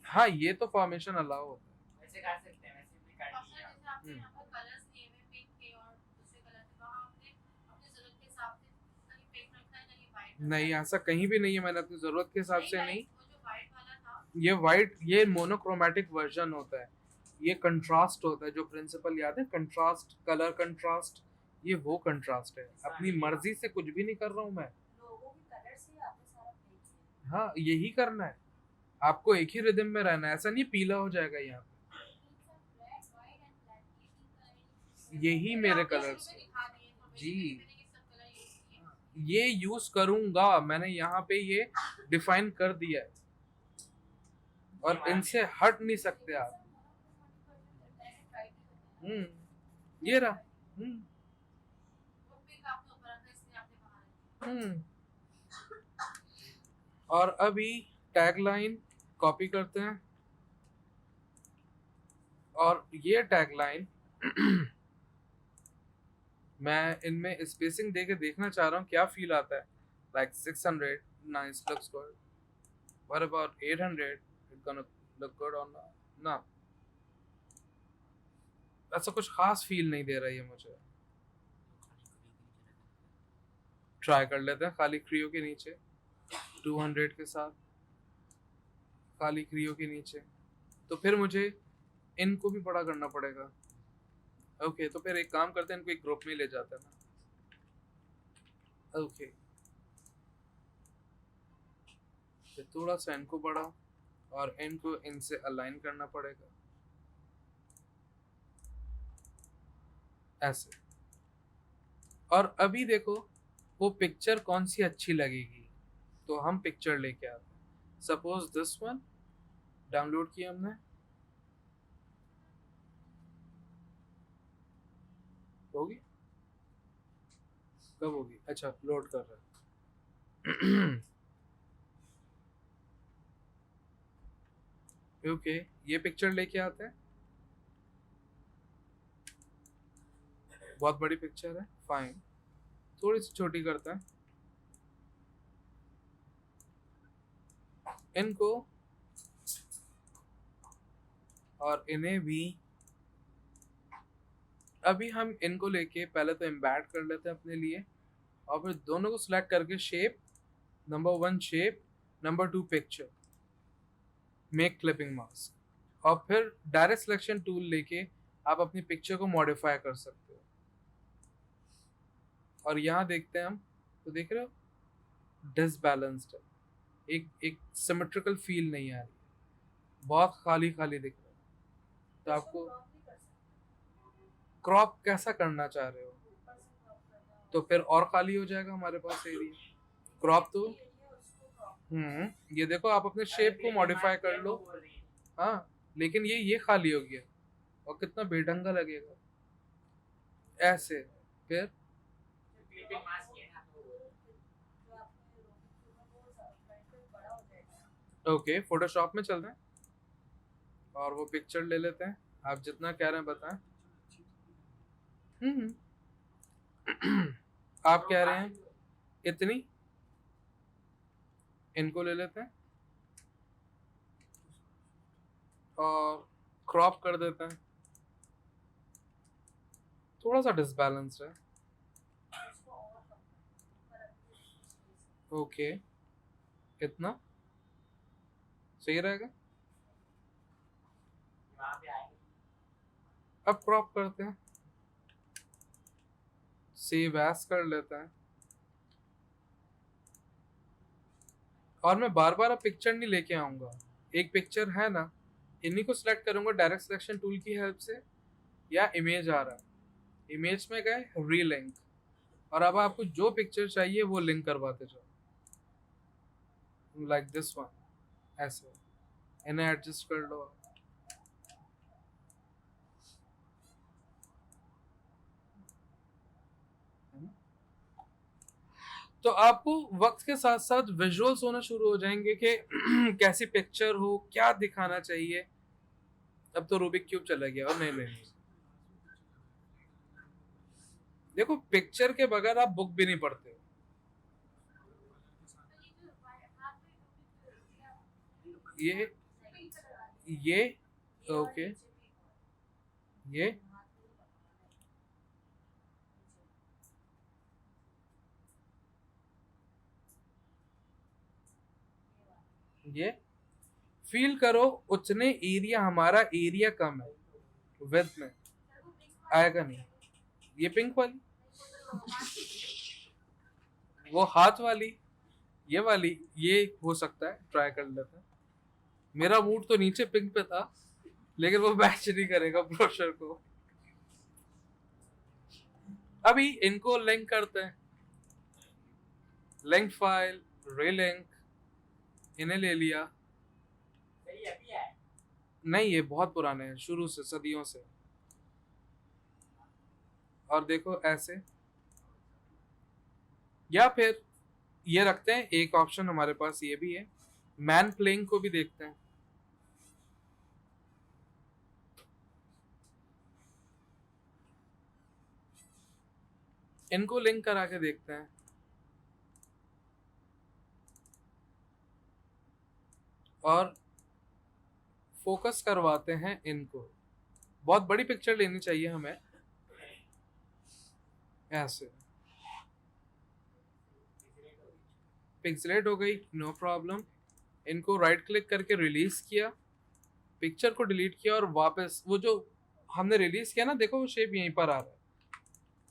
हाँ, ये तो फॉर्मेशन अलाउ होता है। वैसे कर सकते हैं, वैसे भी कर दिया। जैसे आपने यहाँ पर कलर्स लिए हुए पिंक के और दूसरे कलर के, वहाँ आपने अपनी जरूरत के हिसाब से कहीं पिंक रखा है कहीं वाइट। नहीं, ऐसा कहीं भी नहीं है, मैंने अपनी जरूरत के हिसाब से नहीं। वो जो वाइट वाला था, ये वाइट, ये मोनोक्रोमेटिक वर्जन होता है, ये कंट्रास्ट होता है। जो प्रिंसिपल याद है, कंट्रास्ट, कलर कंट्रास्ट, ये वो कंट्रास्ट है। अपनी मर्जी से कुछ भी नहीं कर रहा हूँ मैं। लोगों के कलर से आपने सारा प्ले किया। हाँ, यही करना है आपको, एक ही रिदम में रहना है। ऐसा नहीं पीला हो जाएगा यहाँ पे। यही मेरे कलर्स हैं जी, ये यूज करूंगा मैंने, यहाँ पे ये डिफाइन कर दिया है और इनसे हट नहीं सकते आप। ये रहा। और अभी टैगलाइन कॉपी करते हैं, और ये टैगलाइन मैं इनमें स्पेसिंग दे के देखना चाह रहा हूँ क्या फील आता है। Like 600 nice looks good, what about 800, it gonna look good और ना। ऐसा कुछ खास फील नहीं दे रही है मुझे। ट्राई कर लेते हैं खाली क्रियो के नीचे, 200 के साथ, खाली क्रियो के नीचे। तो फिर मुझे इनको भी बड़ा करना पड़ेगा। ओके, तो फिर एक काम करते हैं, इनको एक ग्रुप में ले जाते हैं ना। ओके, फिर थोड़ा सा इनको बड़ा और इनको इनसे अलाइन करना पड़ेगा ऐसे। और अभी देखो वो पिक्चर कौन सी अच्छी लगेगी, तो हम पिक्चर लेके आते हैं। सपोज दिस वन डाउनलोड किया हमने, होगी, कब होगी, अच्छा लोड कर रहा है। ओके, ये पिक्चर लेके आते हैं, बहुत बड़ी पिक्चर है, फाइन, थोड़ी सी छोटी करते हैं इनको, और इन्हें भी। अभी हम इनको लेके पहले तो एम्बेड कर लेते हैं अपने लिए, और फिर दोनों को सिलेक्ट करके shape, number 1 shape, number 2 picture, make clipping mask, और फिर डायरेक्ट सिलेक्शन टूल लेके आप अपनी पिक्चर को मॉडिफाई कर सकते हो। और यहाँ देखते हैं हम, तो देख रहे हो डिसबैलेंस्ड है, एक सिमेट्रिकल फील नहीं आ रही है, बहुत खाली खाली दिख रहा है। तो आपको क्रॉप कैसा करना चाह रहे हो, तो फिर और खाली हो जाएगा हमारे पास एरिया। क्रॉप तो ये देखो आप अपने शेप को मॉडिफाई कर लो, हाँ, लेकिन ये खाली हो गया और कितना बेढंगा लगेगा ऐसे। फिर क्लिपिंग मास्क किया ना तो ओके, फोटोशॉप में चल रहे हैं और वो पिक्चर ले लेते हैं, आप जितना कह रहे हैं बताएं। आप कह रहे हैं इतनी, इनको ले लेते हैं और क्रॉप कर देते हैं, थोड़ा सा डिसबैलेंस्ड है। ओके, कितना सही रहेगा? वहाँ पे आएंगे। अब क्रॉप करते हैं, सेव एज कर लेते हैं। और मैं बार बार अब पिक्चर नहीं लेके आऊंगा, एक पिक्चर है ना, इन्हीं को सिलेक्ट करूंगा डायरेक्ट सिलेक्शन टूल की हेल्प से, या इमेज आ रहा है, इमेज में गए रीलिंक, और अब आपको जो पिक्चर चाहिए वो लिंक करवाते जाओ, लाइक दिस वन, ऐसे इन्हें एडजस्ट कर लो। तो आपको वक्त के साथ साथ विजुअल्स होना शुरू हो जाएंगे कि कैसी पिक्चर हो, क्या दिखाना चाहिए। अब तो रूबिक क्यूब चला गया, और नहीं नहीं नहीं, देखो पिक्चर के बगैर आप बुक भी नहीं पढ़ते हो। तो ये जो हाथ में ये पिंक कलर आ ये गया, ओके, ये ये फील करो, उतने एरिया, हमारा एरिया कम है विड्थ में, आएगा नहीं। ये पिंक वाली, वो हाथ वाली, ये वाली, ये हो सकता है, ट्राई कर लेते हैं। मेरा मूड तो नीचे पिंक पे था, लेकिन वो मैच नहीं करेगा ब्रोशर को। अभी इनको लिंक करते हैं, लिंक फाइल, रीलिंक, इन्हें ले लिया। सही अभी है। नहीं, ये बहुत पुराने हैं, शुरू से, सदियों से। और देखो ऐसे, या फिर ये रखते हैं, एक ऑप्शन हमारे पास ये भी है, मैन प्लेइंग को भी देखते हैं। इनको लिंक करा के देखते हैं, और फोकस करवाते हैं इनको। बहुत बड़ी पिक्चर लेनी चाहिए हमें, ऐसे पिक्सलेट हो गई, नो प्रॉब्लम। इनको राइट क्लिक करके रिलीज किया, पिक्चर को डिलीट किया, और वापस वो जो हमने रिलीज किया ना, देखो वो शेप यहीं पर आ रहा है,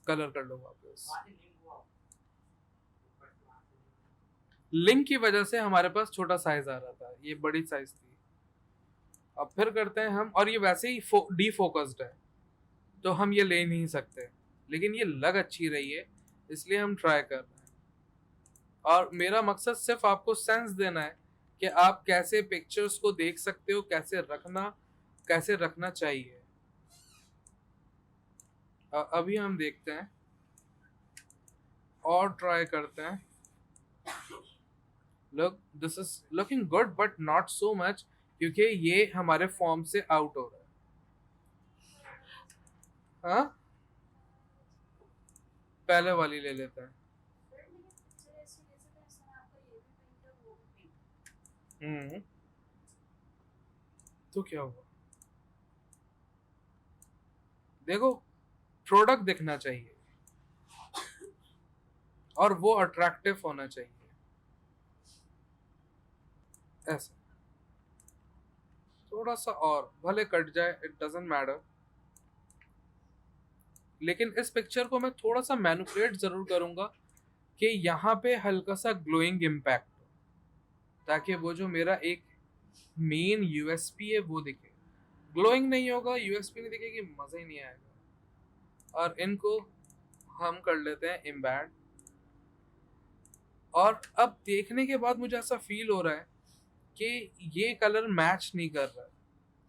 कलर कर लो वापस। वहाँ से लिंक हुआ ऊपर से, वहाँ से लिंक की वजह से हमारे पास छोटा साइज आ रहा था, ये बड़ी साइज थी। अब फिर करते हैं हम, और ये वैसे ही डीफोकस्ड है, तो हम ये ले नहीं सकते, लेकिन ये लग अच्छी रही है, इसलिए हम ट्राई कर रहे हैं। और मेरा मकसद सिर्फ आपको सेंस देना है कि आप कैसे पिक्चर्स को देख सकते हो, कैसे रखना चाहिए। अभी हम देखते हैं और ट्राई करते हैं। Look, this is looking good but not so much, क्योंकि ये हमारे फॉर्म से आउट हो रहा है। हाँ, पहले वाली ले लेते हैं। तो क्या हुआ, देखो प्रोडक्ट दिखना चाहिए, और वो अट्रैक्टिव होना चाहिए, ऐसा। थोड़ा सा और भले कट जाए, इट डजंट मैटर, लेकिन इस पिक्चर को मैं थोड़ा सा मैनिपुलेट जरूर करूंगा कि यहाँ पे हल्का सा ग्लोइंग इम्पैक्ट, ताकि वो जो मेरा एक मेन यूएसपी है वो दिखे। ग्लोइंग नहीं होगा, यूएसपी नहीं दिखेगी, मजा ही नहीं आएगा। और इनको हम कर लेते हैं एम्बेड। और अब देखने के बाद मुझे ऐसा फील हो रहा है कि ये कलर मैच नहीं कर रहा है,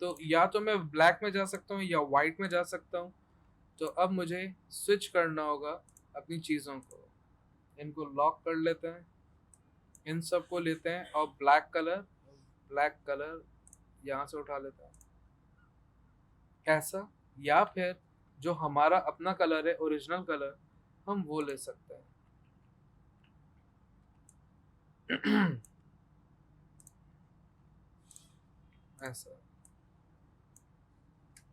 तो या तो मैं ब्लैक में जा सकता हूँ या वाइट में जा सकता हूँ। तो अब मुझे स्विच करना होगा अपनी चीज़ों को। इनको लॉक कर लेते हैं, इन सब को लेते हैं, और ब्लैक कलर यहाँ से उठा लेते हैं, ऐसा। या फिर जो हमारा अपना कलर है, ओरिजिनल कलर, हम वो ले सकते हैं। ऐसा,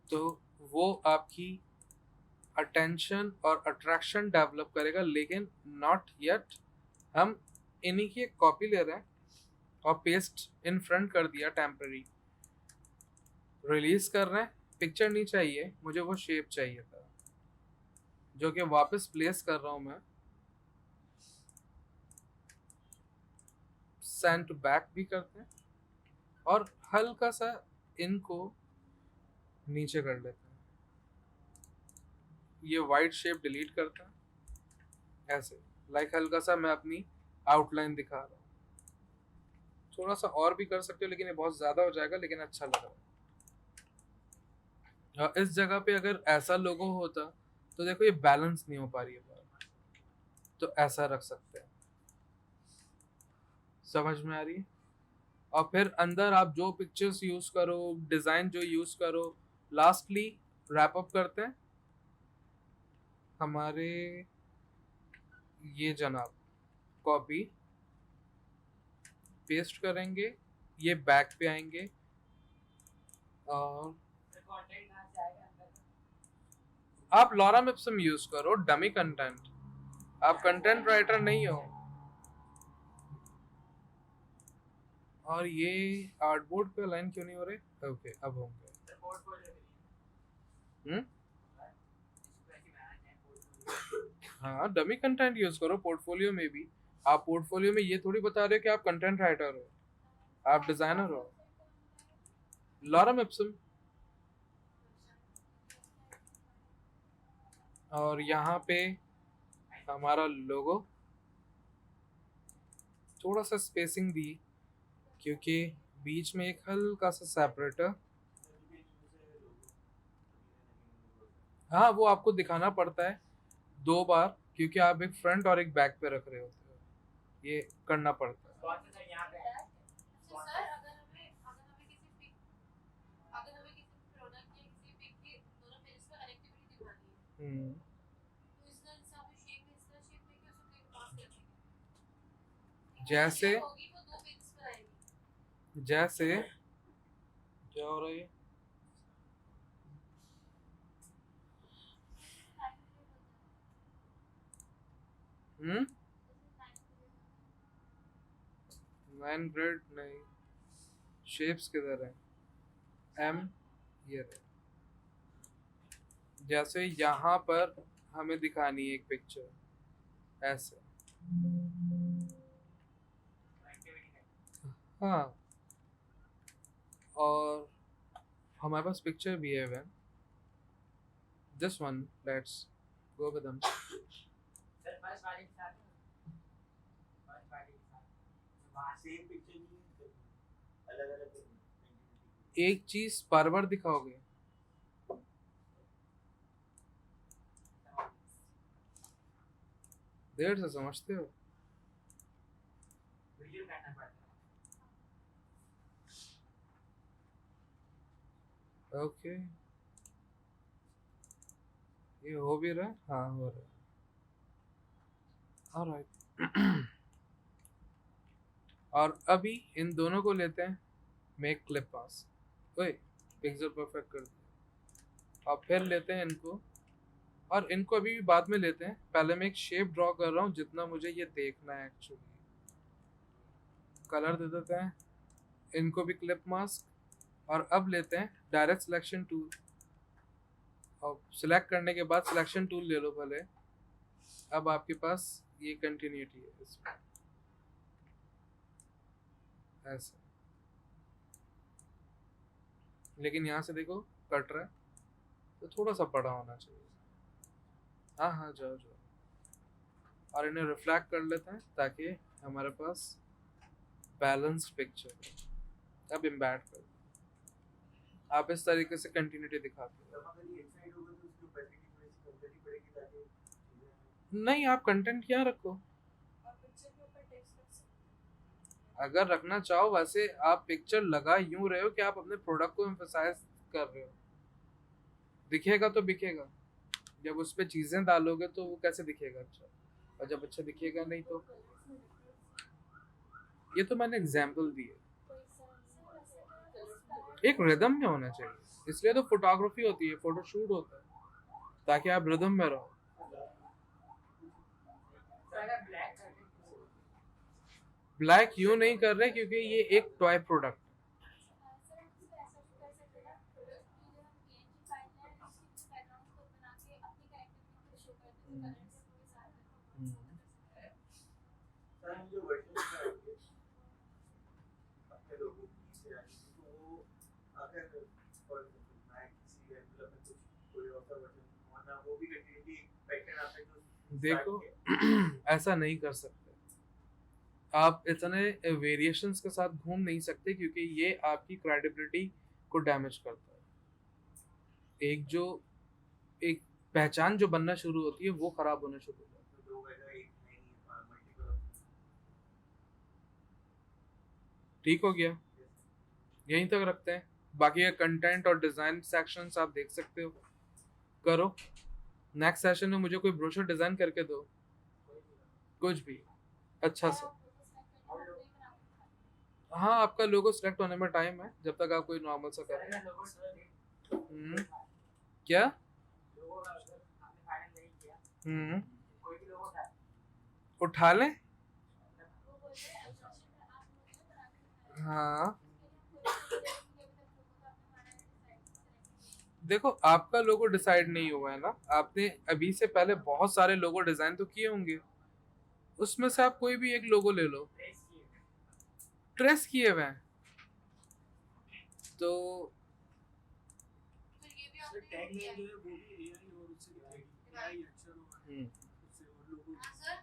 तो वो आपकी अटेंशन और अट्रैक्शन डेवलप करेगा, लेकिन नॉट येट। हम इन्हीं की एक कॉपी ले रहे हैं और पेस्ट इन फ्रंट कर दिया टेम्पररी, रिलीज कर रहे हैं। पिक्चर नहीं चाहिए मुझे, वो शेप चाहिए था जो कि वापस प्लेस कर रहा हूं मैं। सेंड टू बैक भी करते हैं और हल्का सा इनको नीचे कर लेते हैं। ये वाइट शेप डिलीट करते हैं ऐसे, लाइक हल्का सा मैं अपनी आउटलाइन दिखा रहा हूँ। थोड़ा सा और भी कर सकते हो लेकिन ये बहुत ज्यादा हो जाएगा, लेकिन अच्छा लग रहा है। इस जगह पे अगर ऐसा लोगो होता तो देखो ये बैलेंस नहीं हो पा रही है बात, तो ऐसा रख सकते हैं। समझ में आ रही है? और फिर अंदर आप जो पिक्चर्स यूज करो, डिजाइन जो यूज करो, लास्टली रैप अप करते हैं। हमारे ये जनाब कॉपी पेस्ट करेंगे, ये बैक पे आएंगे और कंटेंट कहाँ से आएगा अंदर का? आप लॉरम इप्सम यूज करो, डमी कंटेंट। आप कंटेंट राइटर नहीं हो। और ये आर्टबोर्ड पे अलाइन क्यों नहीं हो रहे? ओके अब होंगे। पोर्टफोलियो के लिए हम्म, वैसे बनाना है पोर्टफोलियो। हाँ डमी कंटेंट यूज करो पोर्टफोलियो में भी। आप पोर्टफोलियो में ये थोड़ी बता रहे हो कि आप कंटेंट राइटर हो, आप डिजाइनर हो। Lorem Epson. और यहाँ पे हमारा लोगो, थोड़ा सा स्पेसिंग दी क्योंकि बीच में एक हल्का सा सेपरेटर। हाँ वो आपको दिखाना पड़ता है 2 बार क्योंकि आप एक फ्रंट और एक बैक पे रख रहे होते हो, ये करना पड़ता है। कौन सा सर यहाँ पे है? अच्छा सर, अगर हमें किसी प्रोडक्ट या किसी पिक के दोनों पेजेस पर कनेक्टिविटी दिखानी है, हम्म, तो इस तरह से आप शेप में इस तरह शेप देके उसको क्लिक पास कर देंगे। जैसे होगी वो 2 पेजेस पर आएगी। जैसे क्या हो रहा है? हम्म, 9 ग्रेड नहीं, शेप्स किधर है? एम, ये रहे। जैसे यहाँ पर हमें दिखानी है एक पिक्चर ऐसे, एक्टिविटी है। हाँ, और हमारे पास पिक्चर भी है one, this one, let's go with them. Sir first वाले के साथ फर्स्ट वाले के साथ वहाँ से सेम पिक्चर नहीं है, अलग अलग एक चीज बार बार दिखाओगे? देर से समझते हो। वीडियो करना पड़ता है। ओके, ये हो भी रहा है, हाँ हो रहा है। ऑलराइट। और अभी इन दोनों को लेते हैं, मेक क्लिप पास, ओए पिक्सल परफेक्ट कर दिया। और फिर लेते हैं इनको, और इनको अभी भी बाद में लेते हैं, पहले मैं एक शेप ड्रॉ कर रहा हूँ जितना मुझे ये देखना है एक्चुअली। कलर दे देते हैं, इनको भी क्लिप मास्क। और अब लेते हैं डायरेक्ट सिलेक्शन टूल, और सिलेक्ट करने के बाद सिलेक्शन टूल ले लो पहले। अब आपके पास ये कंटिन्यूटी है इसमें ऐसे, लेकिन यहाँ से देखो कट रहा है, तो थोड़ा सा बड़ा होना चाहिए। हाँ हाँ जाओ जाओ, और इन्हें रिफ्लेक्ट कर लेते हैं ताकि हमारे पास बैलेंस्ड पिक्चर है। अब इम्बैड कर दो। आप इस तरीके से कंटिन्यूटी दिखाते हो। अगर ये साइड होगा तो उसकी ओपेसिटी थोड़ी सी कम करनी पड़ेगी ताकि चीजें नहीं, आप कंटेंट यहाँ रखो, और पिक्चर के ऊपर टेक्स्ट रख सकते हैं। अगर रखना चाहो। वैसे आप पिक्चर लगा यूं रहे हो कि आप अपने प्रोडक्ट को एम्फसाइज कर रहे हो, दिखेगा तो दिखेगा। जब उस पर चीजें डालोगे तो वो कैसे दिखेगा अच्छा, और जब अच्छा दिखेगा नहीं तो। ये तो मैंने एग्जाम्पल दी है, एक रिदम में होना चाहिए, इसलिए तो फोटोग्राफी होती है, फोटोशूट होता है, ताकि आप रिदम में रहो। सर अगर ब्लैक करके ब्लैक यूं नहीं कर रहे क्योंकि ये एक टॉय प्रोडक्ट। सर हम इसको ऐसा भी कर सकते हैं ना कि जो हम PNG फाइल है उसकी बैकग्राउंड खुद बना के अपनी कैरेक्टर को शो कर देते हैं, कलर से पूरे सारे सर हम जो वर्जन में आएंगे अपने लोगों की से आएंगे तो वो अगर फॉर एग्जांपल मैं किसी एनवेलप में कुछ कोई और सा वर्जन होना वो भी कंटिन्यूटी पैटर्न आपने जो देखो ऐसा नहीं कर सकते आप, इतने वेरिएशंस के साथ घूम नहीं सकते क्योंकि ये आपकी क्रेडिबिलिटी को डैमेज करता है। एक पहचान जो बनना शुरू होती है वो खराब होना शुरू हो जाती है। दो वजह एक नहीं मल्टीपल ठीक हो गया, यहीं तक रखते हैं। बाकी कंटेंट और डिजाइन सेक्शंस आप देख सकते हो, करो। नेक्स्ट सेशन में मुझे कोई ब्रोशर डिजाइन करके दो, कुछ भी अच्छा सा। हाँ, आपका लोगो सिलेक्ट होने में टाइम है, जब तक आप कोई नॉर्मल सा सर करें। मैं लोगो क्या? लोगो अगर आपने फाइनल नहीं किया हम्म, कोई भी लोगो उठा उठा लें। हाँ, देखो आपका लोगो डिसाइड नहीं हुआ है ना, आपने अभी से पहले बहुत सारे लोगो डिजाइन तो किए होंगे, उसमें से आप कोई भी एक लोगो ले लो, प्रेस किए ट्रेस किए हुए हैं तो फिर ये भी सर आपने टैग लाइन जो है वो भी एआई और उससे दिखाएगी एआई अक्षर और उससे और लोगों हाँ सर